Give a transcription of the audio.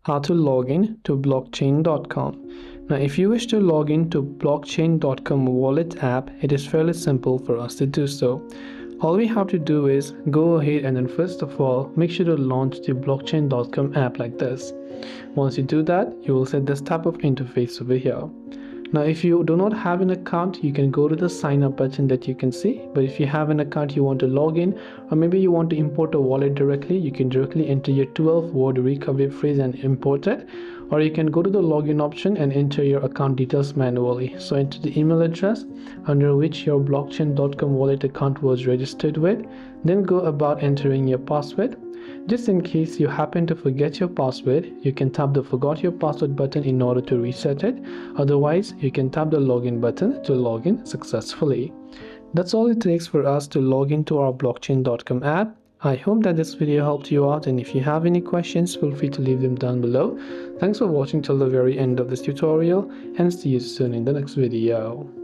How to log in to blockchain.com. Now, if you wish to log in to blockchain.com wallet app, it is fairly simple for us to do so. All we have to do is go ahead and then first of all, make sure to launch the blockchain.com app like this. Once you do that, you will see this type of interface over here. Now, if you do not have an account, you can go to the sign up button that you can see. But if you have an account, you want to log in, or maybe you want to import a wallet directly, you can directly enter your 12-word recovery phrase and import it. Or you can go to the login option and enter your account details manually. So enter the email address under which your blockchain.com wallet account was registered with. Then go about entering your password. Just in case you happen to forget your password, you can tap the forgot your password button in order to reset it. Otherwise, you can tap the login button to log in successfully. That's all it takes for us to log into our blockchain.com app. I hope that this video helped you out, and if you have any questions, feel free to leave them down below. Thanks for watching till the very end of this tutorial, and see you soon in the next video.